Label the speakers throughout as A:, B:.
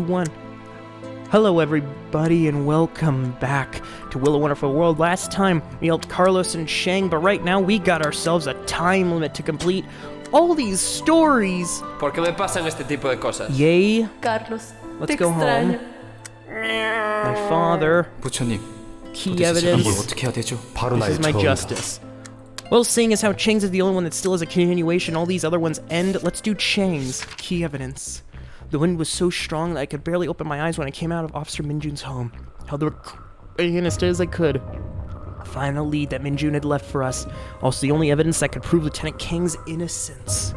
A: 1. Hello everybody and welcome back to Will of Wonderful World. Last time we helped Carlos and Shang, but right now we got ourselves a time limit to complete all these stories.
B: ¿Por qué me pasan este tipo de cosas?
A: Yay.
C: Carlos,
A: Let's
C: te
A: go
C: extraño.
A: home. My father.
D: 부처님,
A: Key
D: 도대체 제가 뭘
A: evidence.
D: 어떻게 해야 되죠?
E: 바로
A: This is
E: 나의
A: my
E: 처음이다.
A: justice. Well, seeing as how Chang's is the only one that still has a continuation, all these other ones end, let's do Chang's. Key evidence. The wind was so strong that I could barely open my eyes when I came out of Officer Minjun's home. Held the crying as steady as I could. Find the lead that Minjun had left for us. Also the only evidence that could prove Lieutenant King's innocence.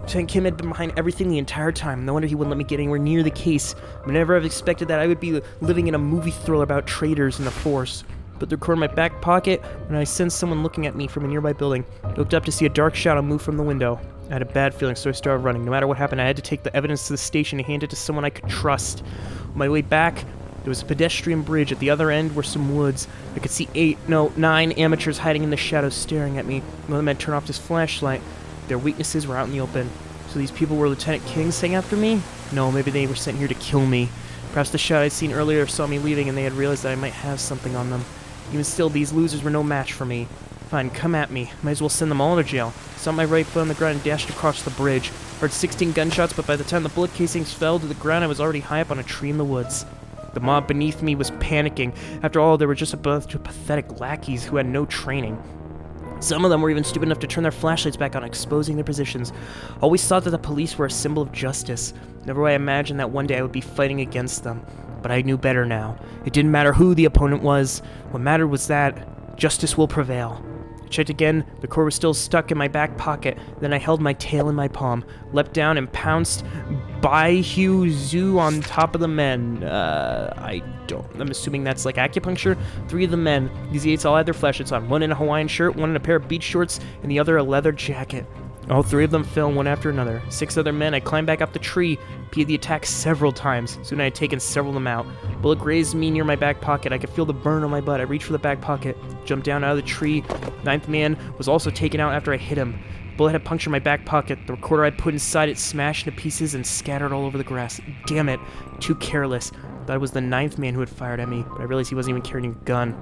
A: Lieutenant Kim had been behind everything the entire time. No wonder he wouldn't let me get anywhere near the case. I would never have expected that I would be living in a movie thriller about traitors in the Force. Put the recorder in my back pocket when I sensed someone looking at me from a nearby building. I looked up to see a dark shadow move from the window. I had a bad feeling, so I started running. No matter what happened, I had to take the evidence to the station and hand it to someone I could trust. On my way back, there was a pedestrian bridge. At the other end were some woods. I could see 9 amateurs hiding in the shadows staring at me. One of them had turned off his flashlight. Their weaknesses were out in the open. So these people were Lieutenant King saying after me? No, maybe they were sent here to kill me. Perhaps the shadow I'd seen earlier saw me leaving and they had realized that I might have something on them. Even still, these losers were no match for me. Fine, come at me. Might as well send them all to jail. Saw my right foot on the ground and dashed across the bridge. Heard 16 gunshots, but by the time the bullet casings fell to the ground, I was already high up on a tree in the woods. The mob beneath me was panicking. After all, they were just a bunch of pathetic lackeys who had no training. Some of them were even stupid enough to turn their flashlights back on, exposing their positions. Always thought that the police were a symbol of justice. Never would I imagine that one day I would be fighting against them. But I knew better now. It didn't matter who the opponent was. What mattered was that justice will prevail. I checked again. The cord was still stuck in my back pocket. Then I held my tail in my palm, leapt down and pounced 𝐬𝐬𝐧 on top of the men. I'm assuming that's like acupuncture. 3 of the men, these idiots all had their flashlights on. One in a Hawaiian shirt, one in a pair of beach shorts, and the other a leather jacket. All 3 of them fell one after another. 6 other men. I climbed back up the tree, repeated the attack several times. Soon I had taken several of them out. Bullet grazed me near my back pocket. I could feel the burn on my butt. I reached for the back pocket, jumped down out of the tree. 9th man was also taken out after I hit him. Bullet had punctured my back pocket. The recorder I put inside it smashed into pieces and scattered all over the grass. Damn it, too careless. Thought it was the 9th man who had fired at me, but I realized he wasn't even carrying a gun.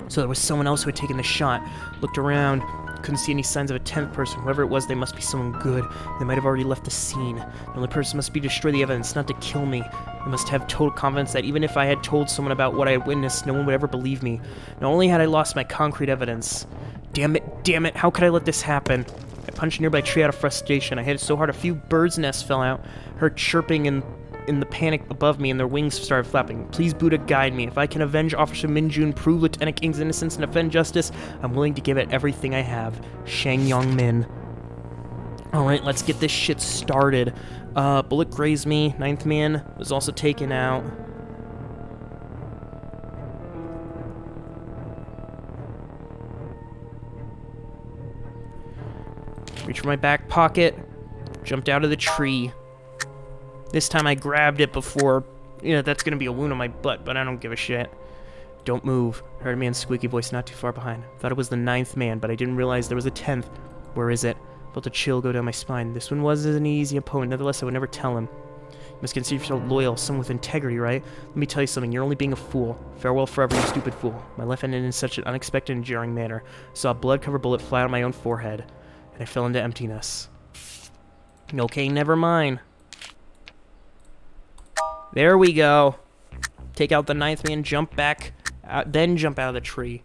A: So there was someone else who had taken the shot. Looked around. Couldn't see any signs of a 10th person. Whoever it was, they must be someone good. They might have already left the scene. The only person must be to destroy the evidence, not to kill me. I must have total confidence that even if I had told someone about what I had witnessed, no one would ever believe me. Not only had I lost my concrete evidence. Damn it, how could I let this happen? I punched a nearby tree out of frustration. I hit it so hard a few birds' nests fell out. Heard chirping in the panic above me, and their wings started flapping. Please, Buddha, guide me. If I can avenge Officer Minjun, prove Lieutenant King's innocence, and defend justice, I'm willing to give it everything I have. Shang Yongmin. Alright, let's get this shit started. Bullet grazed me. 9th man was also taken out. Reached for my back pocket. Jumped out of the tree. This time I grabbed it before, that's gonna be a wound on my butt, but I don't give a shit. Don't move. Heard a man's squeaky voice not too far behind. Thought it was the 9th man, but I didn't realize there was a 10th. Where is it? Felt a chill go down my spine. This one wasn't an easy opponent, nevertheless I would never tell him. You must consider yourself loyal, someone with integrity, right? Let me tell you something, you're only being a fool. Farewell forever, you stupid fool. My life ended in such an unexpected and jarring manner. I saw a blood-covered bullet fly on my own forehead, and I fell into emptiness. Okay, never mind. There we go. Take out the 9th man, jump back, then jump out of the tree.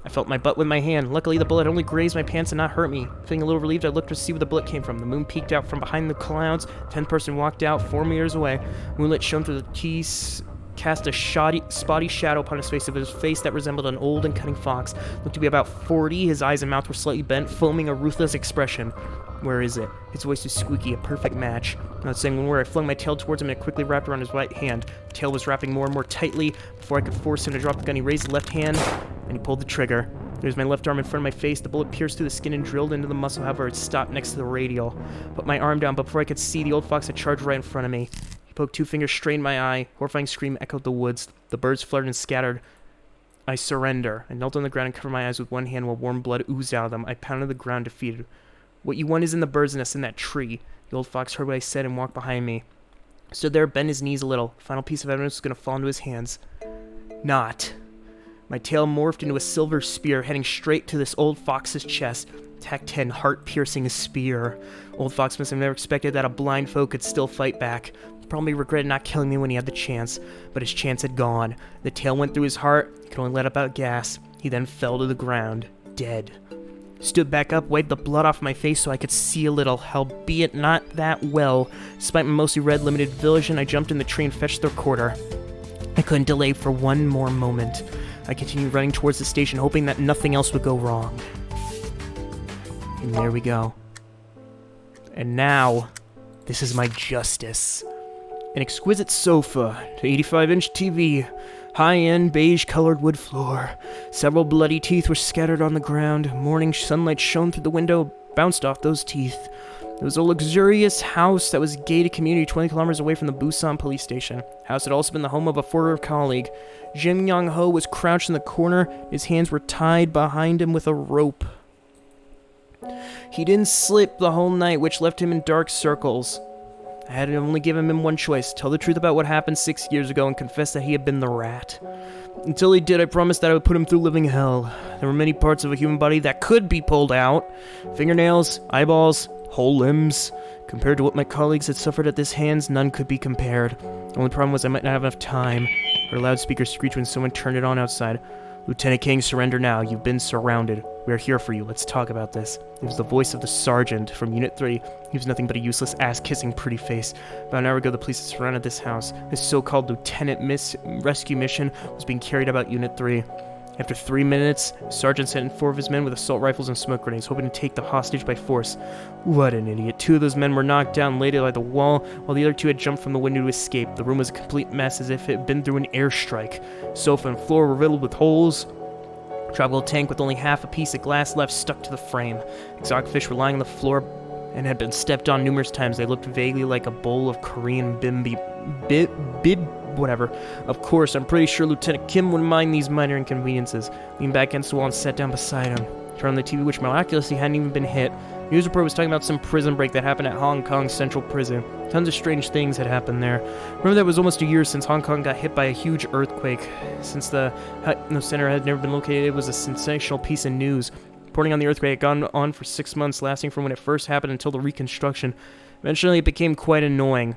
A: I felt my butt with my hand. Luckily, the bullet only grazed my pants and not hurt me. Feeling a little relieved, I looked to see where the bullet came from. The moon peeked out from behind the clouds. 10th person walked out 4 meters away. Moonlight shone through the trees, cast a spotty shadow upon his face. It was a face that resembled an old and cunning fox. Looked to be about 40. His eyes and mouth were slightly bent, foaming a ruthless expression. Where is it? His voice was squeaky, a perfect match. Not saying one word, I flung my tail towards him and it quickly wrapped around his right hand. The tail was wrapping more and more tightly. Before I could force him to drop the gun, he raised the left hand and he pulled the trigger. There's my left arm in front of my face. The bullet pierced through the skin and drilled into the muscle. However, it stopped next to the radial. Put my arm down, but before I could see, the old fox had charged right in front of me. He poked 2 fingers straight in my eye. Horrifying scream echoed the woods. The birds fluttered and scattered. I surrender. I knelt on the ground and covered my eyes with one hand while warm blood oozed out of them. I pounded the ground defeated. What you want is in the bird's nest in that tree. The old fox heard what I said and walked behind me. Stood there, bent his knees a little. Final piece of evidence was going to fall into his hands. Not. My tail morphed into a silver spear, heading straight to this old fox's chest. Tack 10, heart-piercing spear. Old fox must have never expected that a blind foe could still fight back. Probably regretted not killing me when he had the chance, but his chance had gone. The tail went through his heart, he could only let out gas. He then fell to the ground, dead. Stood back up, wiped the blood off my face so I could see a little, albeit not that well. Despite my mostly red limited vision, I jumped in the tree and fetched the recorder. I couldn't delay for one more moment. I continued running towards the station, hoping that nothing else would go wrong. And there we go. And now, this is my justice. An exquisite sofa, 85-inch TV, high-end beige-colored wood floor. Several bloody teeth were scattered on the ground. Morning sunlight shone through the window, bounced off those teeth. It was a luxurious house that was gated community 20 kilometers away from the Busan police station. House had also been the home of a former colleague. 𝐬𝐬𝐴 was crouched in the corner. His hands were tied behind him with a rope. He didn't sleep the whole night, which left him in dark circles. I had only given him one choice, tell the truth about what happened 6 years ago and confess that he had been the rat. Until he did, I promised that I would put him through living hell. There were many parts of a human body that could be pulled out. Fingernails, eyeballs, whole limbs. Compared to what my colleagues had suffered at his hands, none could be compared. The only problem was I might not have enough time. Our loudspeaker screeched when someone turned it on outside. Lieutenant King, surrender now. You've been surrounded. We are here for you. Let's talk about this. It was the voice of the sergeant from Unit 3. He was nothing but a useless ass-kissing pretty face. About an hour ago, the police had surrounded this house. This so-called rescue mission was being carried out Unit 3. After 3 minutes, the sergeant sent in 4 of his men with assault rifles and smoke grenades, hoping to take the hostage by force. What an idiot. 2 of those men were knocked down laid by the wall, while the other 2 had jumped from the window to escape. The room was a complete mess, as if it had been through an airstrike. Sofa and floor were riddled with holes. Tropical tank with only half a piece of glass left stuck to the frame. Exotic fish were lying on the floor and had been stepped on numerous times. They looked vaguely like a bowl of Korean whatever. Of course, I'm pretty sure Lieutenant Kim wouldn't mind these minor inconveniences. Leaned back against the wall and sat down beside him. Turned on the TV, which miraculously hadn't even been hit. The news report was talking about some prison break that happened at Hong Kong Central Prison. Tons of strange things had happened there. Remember that it was almost a year since Hong Kong got hit by a huge earthquake. Since the center had never been located, it was a sensational piece of news. Reporting on the earthquake had gone on for 6 months, lasting from when it first happened until the reconstruction. Eventually, it became quite annoying.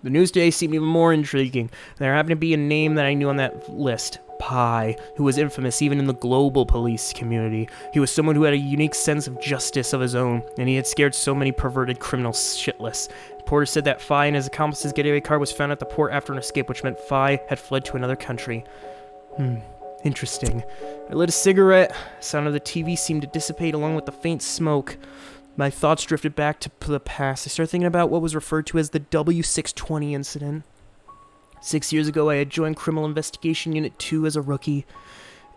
A: The news today seemed even more intriguing. There happened to be a name that I knew on that list. Pi, who was infamous even in the global police community. He was someone who had a unique sense of justice of his own, and he had scared so many perverted criminals shitless. Porter said that Phi and his accomplice's getaway car was found at the port after an escape, which meant Phi had fled to another country. Interesting. I lit a cigarette. The sound of the TV seemed to dissipate along with the faint smoke. My thoughts drifted back to the past. I started thinking about what was referred to as the W620 incident. 6 years ago, I had joined Criminal Investigation Unit 2 as a rookie.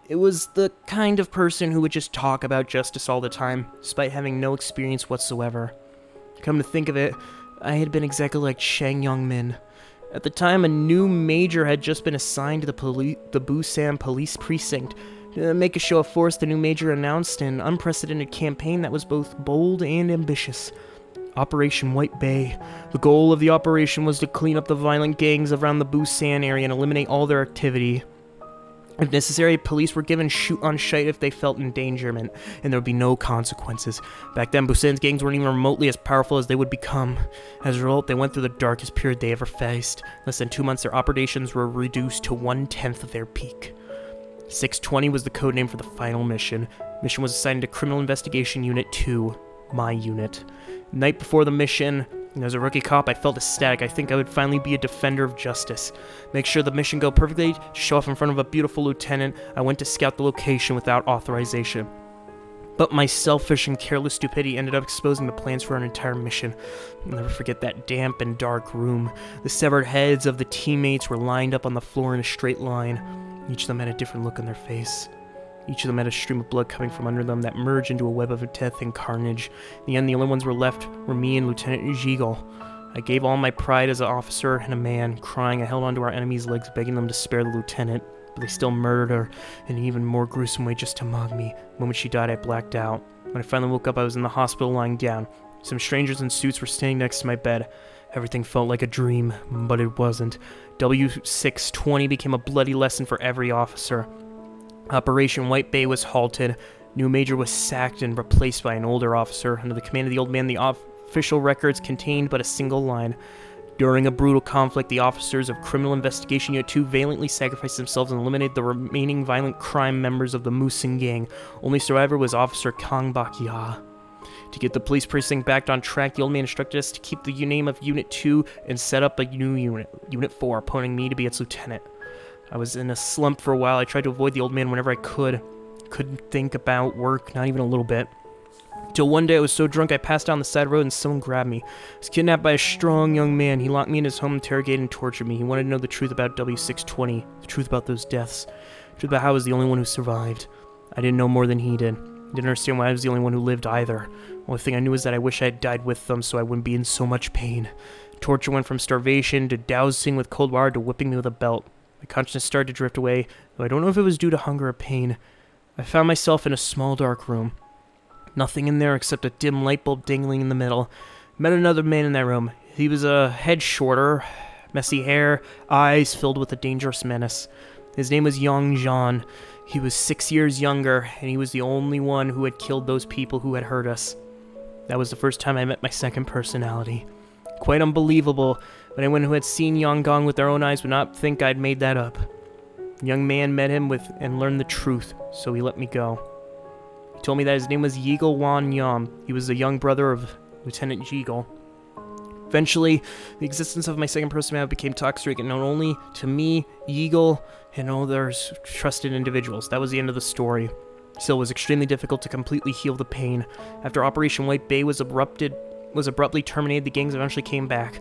A: It was the kind of person who would just talk about justice all the time, despite having no experience whatsoever. Come to think of it, I had been exactly like Chang Yong-min. At the time, a new major had just been assigned to the Busan Police Precinct. To make a show of force, the new major announced an unprecedented campaign that was both bold and ambitious. Operation White Bay. The goal of the operation was to clean up the violent gangs around the Busan area and eliminate all their activity. If necessary, police were given shoot on sight if they felt endangerment, and there would be no consequences. Back then, Busan's gangs weren't even remotely as powerful as they would become. As a result, they went through the darkest period they ever faced. Less than 2 months, their operations were reduced to 1/10 of their peak. 620 was the code name for the final mission. Mission was assigned to Criminal Investigation Unit 2, my unit. Night before the mission, as a rookie cop, I felt ecstatic. I think I would finally be a defender of justice. Make sure the mission go perfectly, show off in front of a beautiful lieutenant. I went to scout the location without authorization. But my selfish and careless stupidity ended up exposing the plans for our entire mission. I'll never forget that damp and dark room. The severed heads of the teammates were lined up on the floor in a straight line. Each of them had a different look on their face. Each of them had a stream of blood coming from under them that merged into a web of death and carnage. In the end, the only ones were left were me and Lieutenant 𝐬𝐬𝐧'𝐭. I gave all my pride as an officer and a man. Crying, I held onto our enemies' legs, begging them to spare the lieutenant. But they still murdered her in an even more gruesome way just to mug me. The moment she died, I blacked out. When I finally woke up, I was in the hospital lying down. Some strangers in suits were standing next to my bed. Everything felt like a dream, but it wasn't. W620 became a bloody lesson for every officer. Operation White Bay was halted. New major was sacked and replaced by an older officer. Under the command of the old man, the official records contained but a single line. During a brutal conflict, the officers of Criminal Investigation Unit 2 valiantly sacrificed themselves and eliminated the remaining violent crime members of the Musin gang. Only survivor was Officer 𝐂. To get the police precinct back on track, the old man instructed us to keep the name of Unit 2 and set up a new unit, Unit 4, appointing me to be its lieutenant. I was in a slump for a while. I tried to avoid the old man whenever I could. Couldn't think about work, not even a little bit. Till one day I was so drunk I passed down the side road and someone grabbed me. I was kidnapped by a strong young man. He locked me in his home, interrogated and tortured me. He wanted to know the truth about W620, the truth about those deaths, the truth about how I was the only one who survived. I didn't know more than he did. I didn't understand why I was the only one who lived either. The only thing I knew was that I wish I had died with them so I wouldn't be in so much pain. Torture went from starvation to dousing with cold water to whipping me with a belt. My consciousness started to drift away, though I don't know if it was due to hunger or pain. I found myself in a small dark room. Nothing in there except a dim light bulb dangling in the middle. Met another man in that room. He was a head shorter, messy hair, eyes filled with a dangerous menace. His name was Young John. He was 6 years younger, and he was the only one who had killed those people who had hurt us. That was the first time I met my second personality. Quite unbelievable, but anyone who had seen Yang Gong with their own eyes would not think I'd made that up. The young man met him and learned the truth, so he let me go. He told me that his name was 𝐂𝐬𝐬. He was the young brother of Lieutenant 𝐬𝐬𝐧'𝐭. Eventually, the existence of my second personality became toxic, and not only to me, 𝐬𝐬𝐧'𝐭, and others trusted individuals. That was the end of the story. Still, it was extremely difficult to completely heal the pain. After Operation White Bay was abruptly terminated, the gangs eventually came back.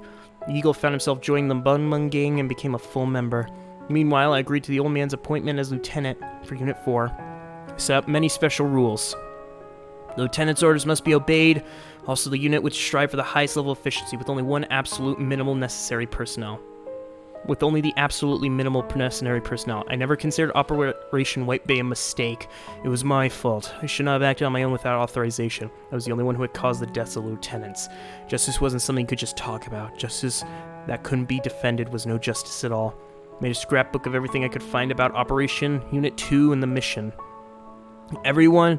A: 𝐬𝐬𝐧'𝐭 found himself joining the Bun Mun gang and became a full member. Meanwhile, I agreed to the old man's appointment as lieutenant for Unit 4. I set up many special rules. The lieutenant's orders must be obeyed. Also, the unit would strive for the highest level of efficiency with only one absolute minimal necessary personnel. With only the absolutely minimal necessary personnel. I never considered Operation White Bay a mistake. It was my fault. I should not have acted on my own without authorization. I was the only one who had caused the deaths of lieutenants. Justice wasn't something you could just talk about. Justice that couldn't be defended was no justice at all. I made a scrapbook of everything I could find about Operation Unit 2 and the mission. Every once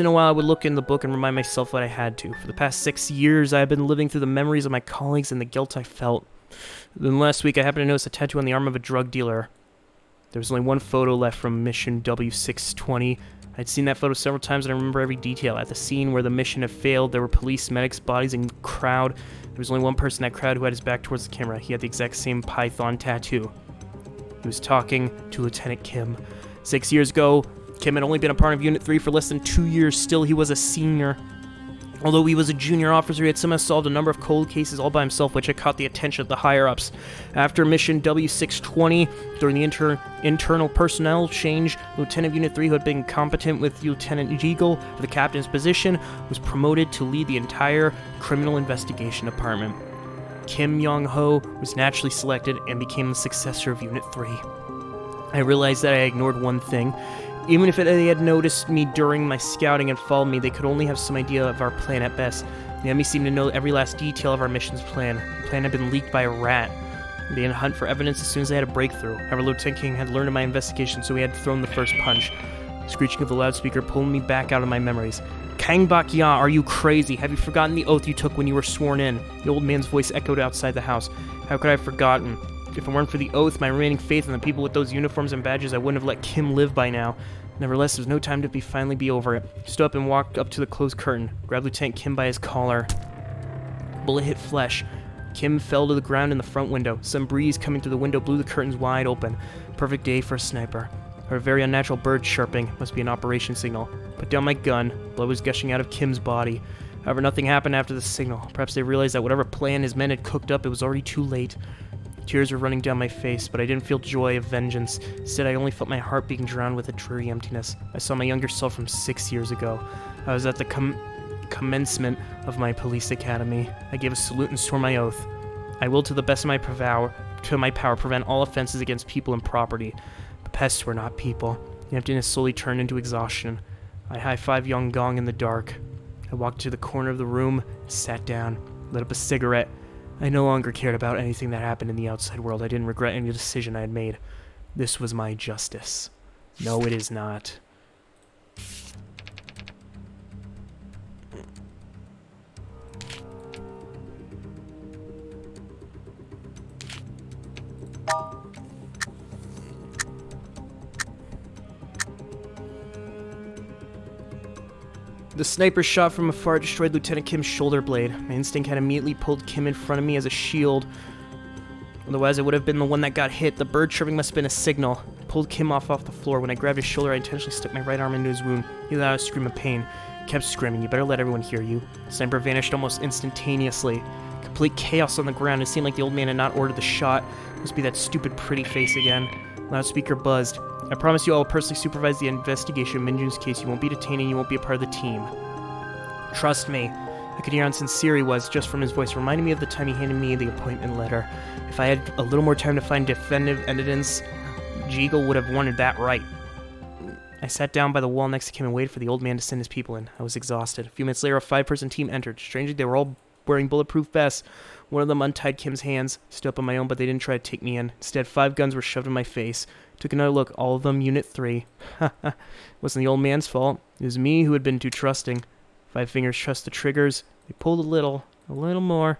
A: in a while I would look in the book and remind myself that I had to. For the past 6 years I had been living through the memories of my colleagues and the guilt I felt. Then last week I happened to notice a tattoo on the arm of a drug dealer. There was only one photo left from mission W620. I'd seen that photo several times and I remember every detail. At the scene where the mission had failed, there were police, medics, bodies, and crowd. There was only one person in that crowd who had his back towards the camera. He had the exact same python tattoo. He was talking to Lieutenant Kim. 6 years ago, Kim had only been a part of Unit 3 for less than 2 years. Still, he was a senior. Although he was a junior officer, he had somehow solved a number of cold cases all by himself, which had caught the attention of the higher-ups. After mission W620, during the internal personnel change, Lieutenant of Unit 3, who had been competent with Lieutenant 𝐬𝐬𝐧'𝐭 for the captain's position, was promoted to lead the entire criminal investigation department. Kim Yong-ho was naturally selected and became the successor of Unit 3. I realized that I ignored one thing. Even if they had noticed me during my scouting and followed me, they could only have some idea of our plan at best. The enemy seemed to know every last detail of our mission's plan. The plan had been leaked by a rat. They began to hunt for evidence as soon as they had a breakthrough. However, Lieutenant King had learned of my investigation, so he had thrown the first punch. The screeching of the loudspeaker pulled me back out of my memories. 𝐾 Bak-ya, are you crazy? Have you forgotten the oath you took when you were sworn in? The old man's voice echoed outside the house. How could I have forgotten? If it weren't for the oath, my remaining faith in the people with those uniforms and badges, I wouldn't have let Kim live by now. Nevertheless, there was no time to finally be over it. I stood up and walked up to the closed curtain, grabbed Lieutenant Kim by his collar. Bullet hit flesh. Kim fell to the ground in the front window. Some breeze coming through the window blew the curtains wide open. Perfect day for a sniper. I heard a very unnatural bird chirping. Must be an operation signal. Put down my gun. Blood was gushing out of Kim's body. However, nothing happened after the signal. Perhaps they realized that whatever plan his men had cooked up, it was already too late. Tears were running down my face, but I didn't feel joy of vengeance. Instead, I only felt my heart being drowned with a dreary emptiness. I saw my younger self from 6 years ago. I was at the commencement of my police academy. I gave a salute and swore my oath. I will, to the best of my power, prevent all offenses against people and property. But pests were not people. The emptiness slowly turned into exhaustion. I high-fived Young Gong in the dark. I walked to the corner of the room, sat down, lit up a cigarette. I no longer cared about anything that happened in the outside world. I didn't regret any decision I had made. This was my justice. No, it is not. The sniper shot from afar destroyed Lieutenant Kim's shoulder blade. My instinct had immediately pulled Kim in front of me as a shield. Otherwise, I would have been the one that got hit. The bird chirping must have been a signal. I pulled Kim off the floor. When I grabbed his shoulder, I intentionally stuck my right arm into his wound. He let out a scream of pain. He kept screaming, "You better let everyone hear you." The sniper vanished almost instantaneously. Complete chaos on the ground. It seemed like the old man had not ordered the shot. It must be that stupid pretty face again. Loudspeaker buzzed. "I promise you I will personally supervise the investigation of Minjun's case. You won't be detained and you won't be a part of the team. Trust me." I could hear how sincere he was just from his voice, reminding me of the time he handed me the appointment letter. If I had a little more time to find definitive evidence, 𝐬𝐲 would have wanted that right. I sat down by the wall next to Kim and waited for the old man to send his people in. I was exhausted. A few minutes later, a 5-person team entered. Strangely, they were all wearing bulletproof vests. One of them untied Kim's hands. Stood up on my own, but they didn't try to take me in. Instead, 5 guns were shoved in my face. Took another look, all of them Unit 3. Wasn't the old man's fault. It was me who had been too trusting. 5 fingers trussed the triggers. They pulled a little more.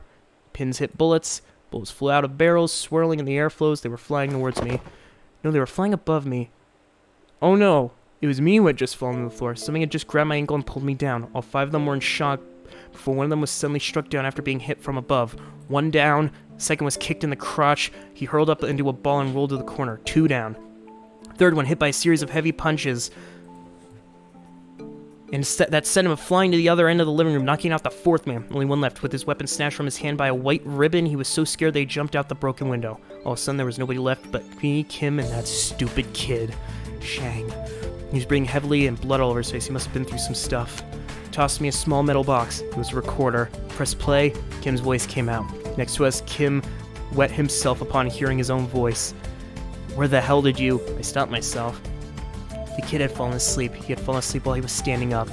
A: Pins hit bullets. Bullets flew out of barrels, swirling in the airflows. They were flying towards me. No, they were flying above me. Oh no! It was me who had just fallen to the floor. Something had just grabbed my ankle and pulled me down. All 5 of them were in shock before one of them was suddenly struck down after being hit from above. 1 down. Second was kicked in the crotch. He hurled up into a ball and rolled to the corner. 2 down. Third one hit by a series of heavy punches. And that sent him flying to the other end of the living room, knocking out the 4th man. Only 1 left. With his weapon snatched from his hand by a white ribbon, he was so scared they jumped out the broken window. All of a sudden, there was nobody left but me, Kim, and that stupid kid, Shang. He was breathing heavily and blood all over his face. He must have been through some stuff. He tossed me a small metal box. It was a recorder. Press play. Kim's voice came out. Next to us, Kim wet himself upon hearing his own voice. "Where the hell did you?" I stopped myself. The kid had fallen asleep. He had fallen asleep while he was standing up.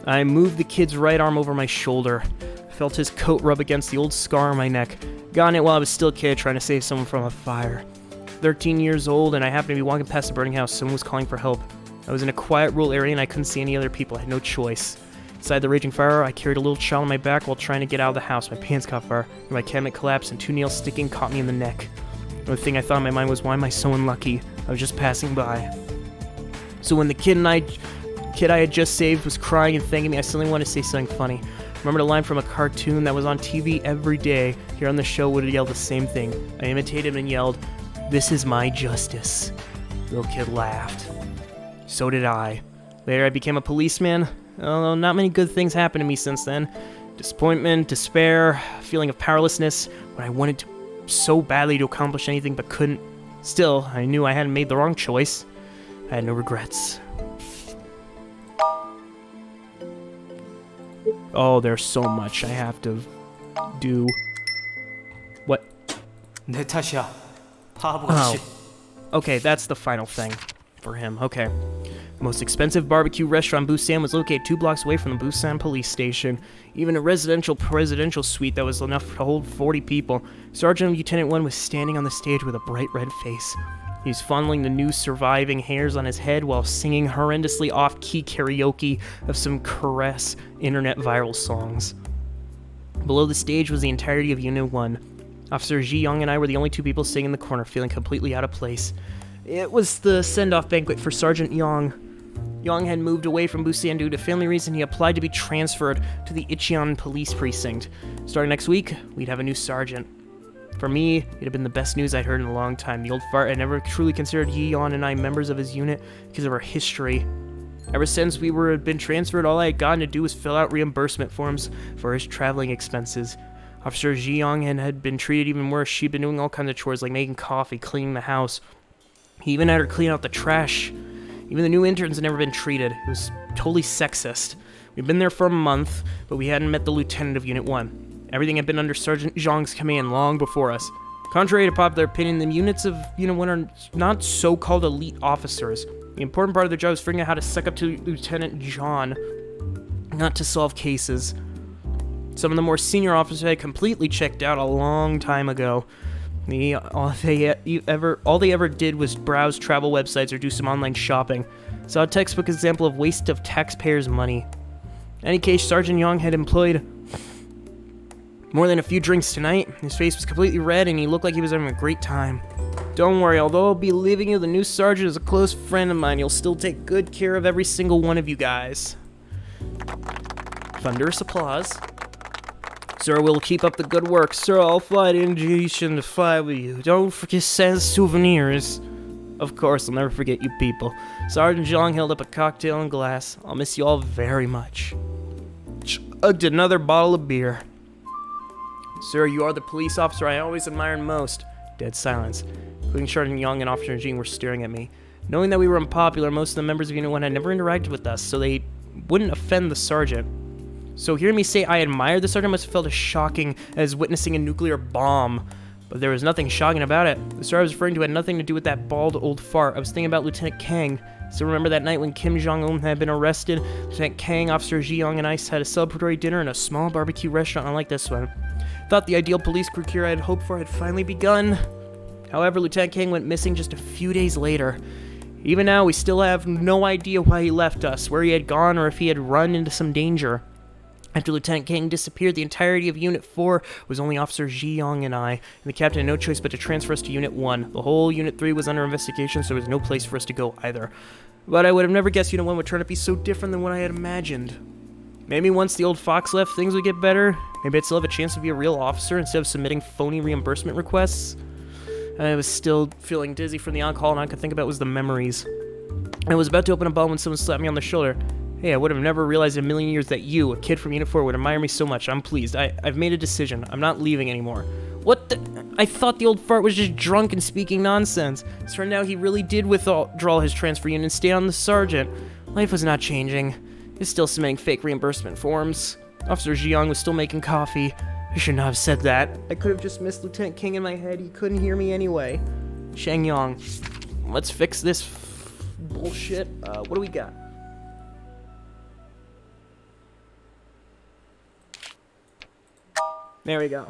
A: I moved the kid's right arm over my shoulder. Felt his coat rub against the old scar on my neck. Gotten it while I was still a kid trying to save someone from a fire. 13 years old, and I happened to be walking past a burning house. Someone was calling for help. I was in a quiet rural area and I couldn't see any other people. I had no choice. Inside the raging fire, I carried a little child on my back while trying to get out of the house. My pants caught fire, and my cabinet collapsed and 2 nails sticking caught me in the neck. The only thing I thought in my mind was, why am I so unlucky? I was just passing by. So when the kid I had just saved was crying and thanking me, I suddenly wanted to say something funny. Remembered a line from a cartoon that was on TV every day. Here on the show would yell the same thing. I imitated him and yelled, "This is my justice." The little kid laughed. So did I. Later I became a policeman, although not many good things happened to me since then. Disappointment, despair, feeling of powerlessness, when I wanted to so badly to accomplish anything but couldn't. Still, I knew I hadn't made the wrong choice. I had no regrets. Oh, there's so much I have to do. What?
C: 내 탓이야. 바보
A: Oh.
C: 같이.
A: Okay, that's the final thing for him. Okay. The most expensive barbecue restaurant in Busan was located 2 blocks away from the Busan police station. Even a presidential suite that was enough to hold 40 people. Sergeant Lieutenant 1 was standing on the stage with a bright red face. He was fondling the new surviving hairs on his head while singing horrendously off-key karaoke of some caress internet viral songs. Below the stage was the entirety of Unit 1. Officer 𝐬𝐲 and I were the only 2 people sitting in the corner, feeling completely out of place. It was the send-off banquet for Sergeant 𝐬𝐲. 𝐬𝐲 had moved away from Busan due to family reason. He applied to be transferred to the Icheon police precinct. Starting next week, we'd have a new sergeant. For me, it had been the best news I'd heard in a long time. The old fart had never truly considered 𝐬𝐲 and I members of his unit because of our history. Ever since we had been transferred, all I had gotten to do was fill out reimbursement forms for his traveling expenses. Officer 𝐬𝐲 had been treated even worse. She'd been doing all kinds of chores like making coffee, cleaning the house. He even had her clean out the trash. Even the new interns had never been treated. It was totally sexist. We'd been there for a month, but we hadn't met the lieutenant of Unit 1. Everything had been under Sergeant 𝐬𝐲's command long before us. Contrary to popular opinion, the units of Unit 1 are not so-called elite officers. The important part of their job is figuring out how to suck up to Lieutenant John, not to solve cases. Some of the more senior officers had completely checked out a long time ago. All they ever did was browse travel websites or do some online shopping. Saw a textbook example of waste of taxpayers' money. In any case, Sergeant Young had employed more than a few drinks tonight. His face was completely red and he looked like he was having a great time. Don't worry, although I'll be leaving you, the new sergeant is a close friend of mine. He'll still take good care of every single one of you guys. Thunderous applause. Sir, we'll keep up the good work. Sir, I'll fly to Injation to fly with you. Don't forget to send souvenirs. Of course, I'll never forget you people. Sergeant Zhang held up a cocktail and glass. I'll miss you all very much. Chugged another bottle of beer. Sir, you are the police officer I always admired most. Dead silence. Including Sergeant Young and Officer Jean were staring at me. Knowing that we were unpopular, most of the members of Unit 1 had never interacted with us, so they wouldn't offend the sergeant. So hearing me say I admired the sergeant must have felt as shocking as witnessing a nuclear bomb. But there was nothing shocking about it. The sergeant I was referring to had nothing to do with that bald old fart. I was thinking about Lieutenant Kang. Still remember that night when Kim Jong-un had been arrested? Lieutenant Kang, Officer Ji-young, and I had a celebratory dinner in a small barbecue restaurant unlike this one. Thought the ideal police career I had hoped for had finally begun. However, Lieutenant Kang went missing just a few days later. Even now, we still have no idea why he left us, where he had gone, or if he had run into some danger. After Lieutenant Kang disappeared, the entirety of Unit 4 was only Officer Ji-young and I, and the captain had no choice but to transfer us to Unit 1. The whole Unit 3 was under investigation, so there was no place for us to go either. But I would have never guessed Unit 1 would turn out to be so different than what I had imagined. Maybe once the old fox left, things would get better. Maybe I'd still have a chance to be a real officer instead of submitting phony reimbursement requests. I was still feeling dizzy from the alcohol, and all I could think about was the memories. I was about to open a bottle when someone slapped me on the shoulder. Hey, I would have never realized in a million years that you, a kid from Unit 4, would admire me so much. I'm pleased. I've made a decision. I'm not leaving anymore. What the? I thought the old fart was just drunk and speaking nonsense. It turned out he really did withdraw his transfer unit and stay on the sergeant. Life was not changing. He's still submitting fake reimbursement forms. Officer Ji-young was still making coffee. I should not have said that. I could have just missed Lieutenant King in my head. He couldn't hear me anyway. Shang Yang. Let's fix this bullshit. What do we got? There we go.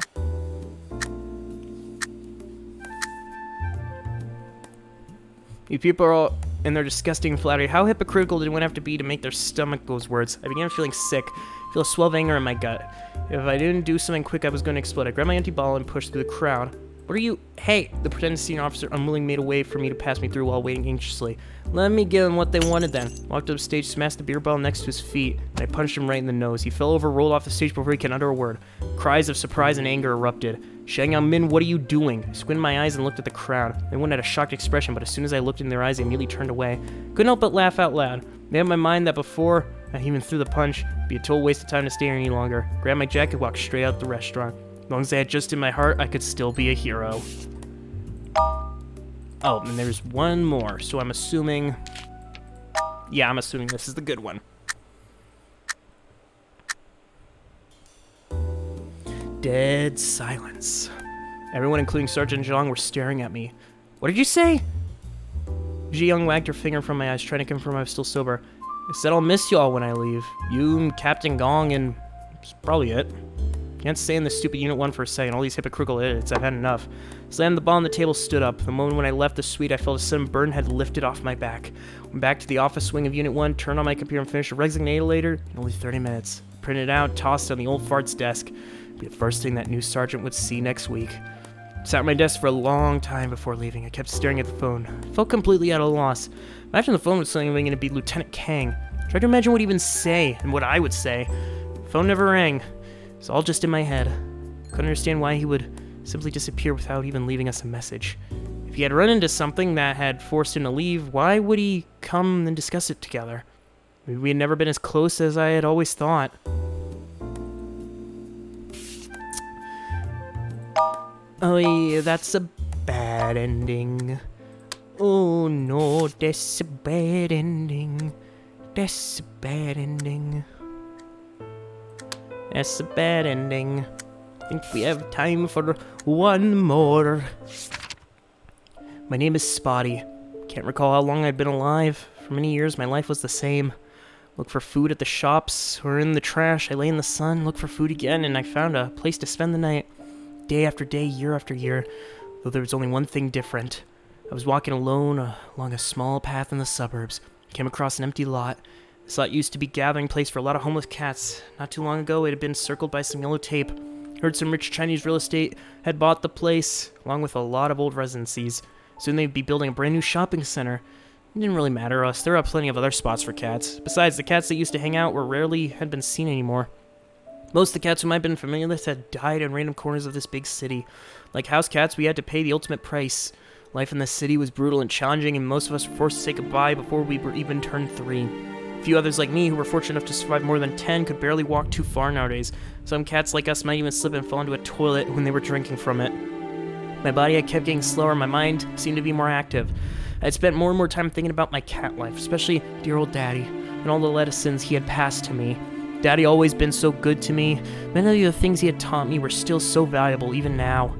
A: You people are all in their disgusting flattery. How hypocritical did one have to be to make their stomach those words? I began feeling sick. I feel a swell of anger in my gut. If I didn't do something quick, I was going to explode. I grabbed my empty bottle and pushed through the crowd. What are you? Hey! The pretended senior officer unwillingly made a way for me to pass me through while waiting anxiously. Let me give him what they wanted then. Walked up stage, smashed the beer bottle next to his feet, and I punched him right in the nose. He fell over, rolled off the stage before he could utter a word. Cries of surprise and anger erupted. Shang Yang Min, what are you doing? I squinted my eyes and looked at the crowd. Everyone had a shocked expression, but as soon as I looked in their eyes, they immediately turned away. Couldn't help but laugh out loud. Made up my mind that before I even threw the punch, it'd be a total waste of time to stay here any longer. Grabbed my jacket, walked straight out the restaurant. As long as I had just in my heart, I could still be a hero. Oh, and there's one more, so I'm assuming... Yeah, I'm assuming this is the good one. Dead silence. Everyone, including Sergeant Zhang, were staring at me. What did you say? Ji-young wagged her finger from my eyes, trying to confirm I was still sober. I said I'll miss y'all when I leave. You and Captain Gong, and that's probably it. Can't stay in this stupid Unit 1 for a second. All these hypocritical idiots. I've had enough. Slammed the ball on the table, stood up. The moment when I left the suite, I felt a sudden burden had lifted off my back. Went back to the office wing of Unit 1, turned on my computer, and finished a resignation later in only 30 minutes. Printed it out, tossed it on the old fart's desk. It'd be the first thing that new sergeant would see next week. Sat at my desk for a long time before leaving. I kept staring at the phone. Felt completely at a loss. Imagine the phone was suddenly going to be Lieutenant Kang. Tried to imagine what he'd even say and what I would say. The phone never rang. It's all just in my head. Couldn't understand why he would simply disappear without even leaving us a message. If he had run into something that had forced him to leave, why would he come and discuss it together? Maybe we had never been as close as I had always thought. Oh yeah, that's a bad ending. Oh no, that's a bad ending. That's a bad ending. That's a bad ending. Think we have time for one more. My name is Spotty. Can't recall how long I've been alive. For many years, my life was the same. Look for food at the shops or in the trash. I lay in the sun, look for food again, and I found a place to spend the night. Day after day, year after year, though there was only one thing different. I was walking alone along a small path in the suburbs. Came across an empty lot. This lot used to be a gathering place for a lot of homeless cats. Not too long ago, it had been circled by some yellow tape. Heard some rich Chinese real estate had bought the place, along with a lot of old residencies. Soon they'd be building a brand new shopping center. It didn't really matter to us. There are plenty of other spots for cats. Besides, the cats that used to hang out had been seen anymore. Most of the cats whom I'd been familiar with had died in random corners of this big city. Like house cats, we had to pay the ultimate price. Life in the city was brutal and challenging, and most of us were forced to say goodbye before we were even turned 3. A few others like me, who were fortunate enough to survive more than 10, could barely walk too far nowadays. Some cats like us might even slip and fall into a toilet when they were drinking from it. My body had kept getting slower, my mind seemed to be more active. I had spent more and more time thinking about my cat life, especially dear old Daddy, and all the lessons he had passed to me. Daddy always been so good to me. Many of the things he had taught me were still so valuable, even now.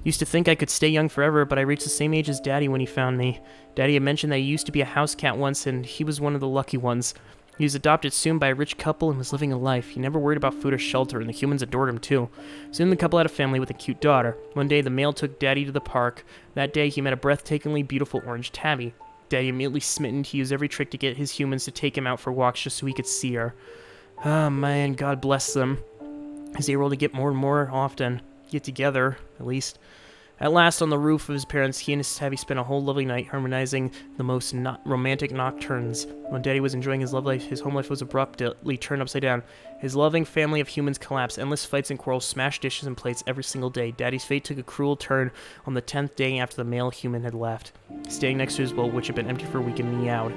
A: Used to think I could stay young forever, but I reached the same age as Daddy when he found me. Daddy had mentioned that he used to be a house cat once, and he was one of the lucky ones. He was adopted soon by a rich couple and was living a life. He never worried about food or shelter, and the humans adored him too. Soon the couple had a family with a cute daughter. One day the male took Daddy to the park. That day he met a breathtakingly beautiful orange tabby. Daddy, immediately smitten, he used every trick to get his humans to take him out for walks just so he could see her. Ah, man, God bless them. As they were able to get more and more often. Get together, at least. At last, on the roof of his parents, he and his tabby spent a whole lovely night harmonizing the most romantic nocturnes. When Daddy was enjoying his love life, his home life was abruptly turned upside down. His loving family of humans collapsed. Endless fights and quarrels smashed dishes and plates every single day. Daddy's fate took a cruel turn on the 10th day after the male human had left. Staying next to his bowl, which had been empty for a week, and meowed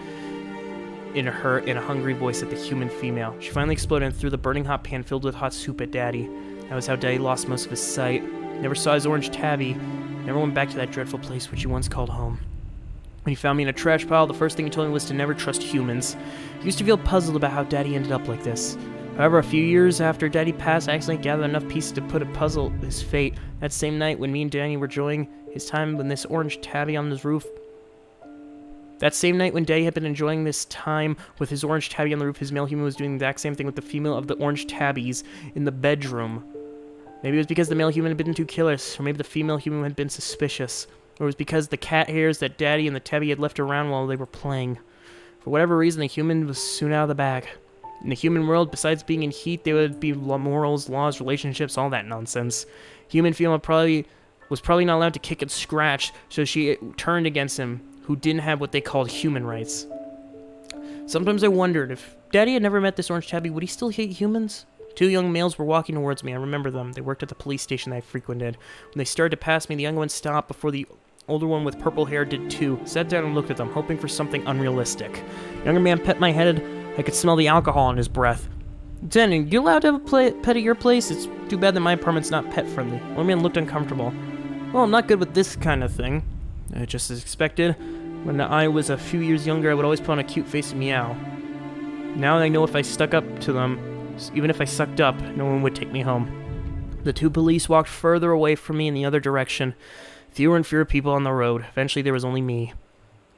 A: in a hungry voice at the human female. She finally exploded and threw the burning hot pan filled with hot soup at Daddy. That was how Daddy lost most of his sight. Never saw his orange tabby. Never went back to that dreadful place which he once called home. When he found me in a trash pile, the first thing he told me was to never trust humans. He used to feel puzzled about how Daddy ended up like this. However, a few years after Daddy passed, I accidentally gathered enough pieces to put a puzzle his fate. That same night, when me and Daddy were enjoying his time with this orange tabby on his roof, that same night when Daddy had been enjoying this time with his orange tabby on the roof, his male human was doing the exact same thing with the female of the orange tabbies in the bedroom. Maybe it was because the male human had been too careless, or maybe the female human had been suspicious, or it was because the cat hairs that Daddy and the tabby had left around while they were playing. For whatever reason, the human was soon out of the bag. In the human world, besides being in heat, there would be morals, laws, relationships, all that nonsense. Human female was probably not allowed to kick and scratch, so she turned against him, who didn't have what they called human rights. Sometimes I wondered, if Daddy had never met this orange tabby, would he still hate humans? 2 young males were walking towards me. I remember them. They worked at the police station I frequented. When they started to pass me, the young one stopped before the older one with purple hair did too. Sat down and looked at them, hoping for something unrealistic. The younger man pet my head. I could smell the alcohol in his breath. "Lieutenant, you allowed to have a pet at your place? It's too bad that my apartment's not pet-friendly." The older man looked uncomfortable. "Well, I'm not good with this kind of thing." Just as expected. When I was a few years younger, I would always put on a cute face and meow. Now I know if I stuck up to them, even if I sucked up, no one would take me home. The 2 police walked further away from me in the other direction. Fewer and fewer people on the road. Eventually, there was only me.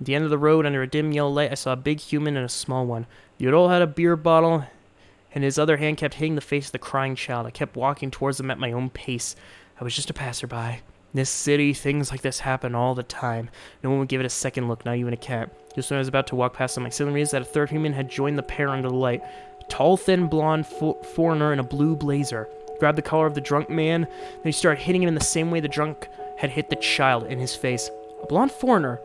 A: At the end of the road, under a dim yellow light, I saw a big human and a small one. The adult had a beer bottle, and his other hand kept hitting the face of the crying child. I kept walking towards them at my own pace. I was just a passerby. In this city, things like this happen all the time. No one would give it a second look, not even a cat. Just when I was about to walk past them, I suddenly realized that a 3rd human had joined the pair under the light. A tall, thin, blonde foreigner in a blue blazer. He grabbed the collar of the drunk man, then he started hitting him in the same way the drunk had hit the child, in his face. A blonde foreigner.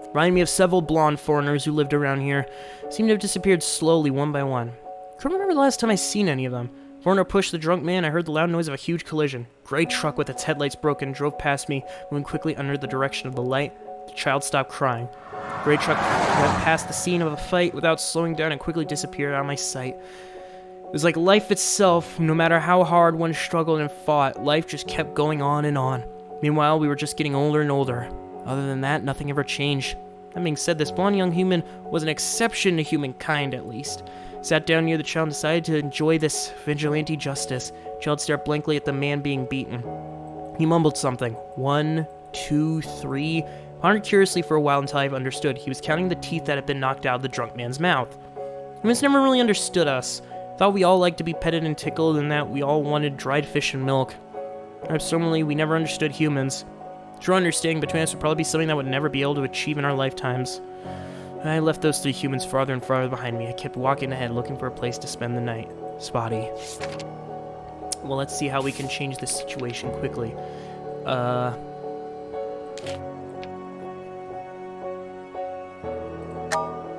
A: Reminded me of several blonde foreigners who lived around here. Seemed to have disappeared slowly, one by one. Couldn't remember the last time I seen any of them. Foreigner pushed the drunk man. I heard the loud noise of a huge collision. Gray truck with its headlights broken drove past me, moving quickly under the direction of the light. The child stopped crying. The gray truck went past the scene of a fight without slowing down and quickly disappeared out of my sight. It was like life itself. No matter how hard one struggled and fought, life just kept going on and on. Meanwhile, we were just getting older and older. Other than that, nothing ever changed. That being said, this blonde young human was an exception to humankind, at least. Sat down near the child and decided to enjoy this vigilante justice. The child stared blankly at the man being beaten. He mumbled something. 1, 2, 3. Pondered curiously for a while until I understood. He was counting the teeth that had been knocked out of the drunk man's mouth. Humans never really understood us. Thought we all liked to be petted and tickled and that we all wanted dried fish and milk. Perhaps similarly, we never understood humans. True understanding between us would probably be something that would never be able to achieve in our lifetimes. I left those 3 humans farther and farther behind me. I kept walking ahead, looking for a place to spend the night. Spotty. Well, let's see how we can change this situation quickly.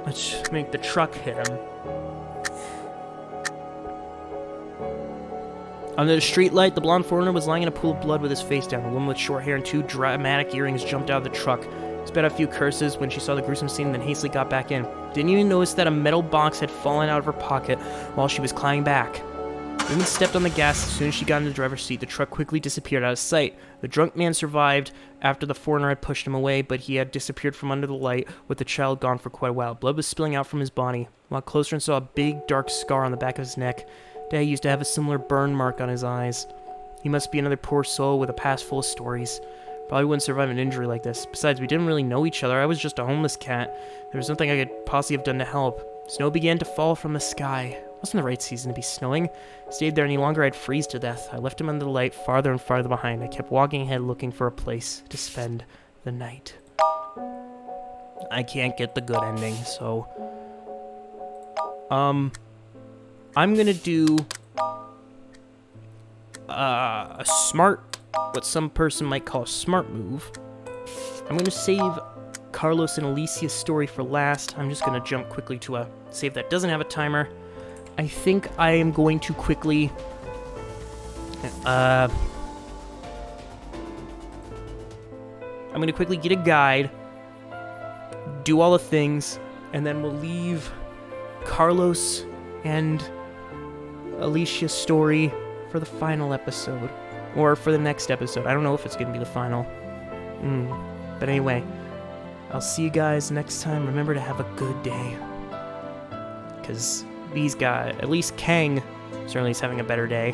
A: Let's make the truck hit him. Under the streetlight, the blonde foreigner was lying in a pool of blood with his face down. A woman with short hair and 2 dramatic earrings jumped out of the truck, spat out a few curses when she saw the gruesome scene, then hastily got back in. Didn't even notice that a metal box had fallen out of her pocket while she was climbing back. The woman stepped on the gas as soon as she got in the driver's seat. The truck quickly disappeared out of sight. The drunk man survived after the foreigner had pushed him away, but he had disappeared from under the light, with the child gone for quite a while. Blood was spilling out from his body. Walked closer and saw a big, dark scar on the back of his neck. Dad used to have a similar burn mark on his eyes. He must be another poor soul with a past full of stories. Probably wouldn't survive an injury like this. Besides, we didn't really know each other. I was just a homeless cat. There was nothing I could possibly have done to help. Snow began to fall from the sky. It wasn't the right season to be snowing. If I stayed there any longer, I'd freeze to death. I left him under the light, farther and farther behind. I kept walking ahead, looking for a place to spend the night. I can't get the good ending, so... I'm gonna do... a smart... what some person might call a smart move. I'm gonna save Carlos and Alicia's story for last. I'm just gonna jump quickly to a save that doesn't have a timer. I think I am going to quickly... I'm gonna quickly get a guide, do all the things, and then we'll leave Carlos and Alicia's story for the final episode. Or for the next episode. I don't know if it's gonna be the final. But anyway, I'll see you guys next time. Remember to have a good day. Because these guys, at least Kang, certainly is having a better day.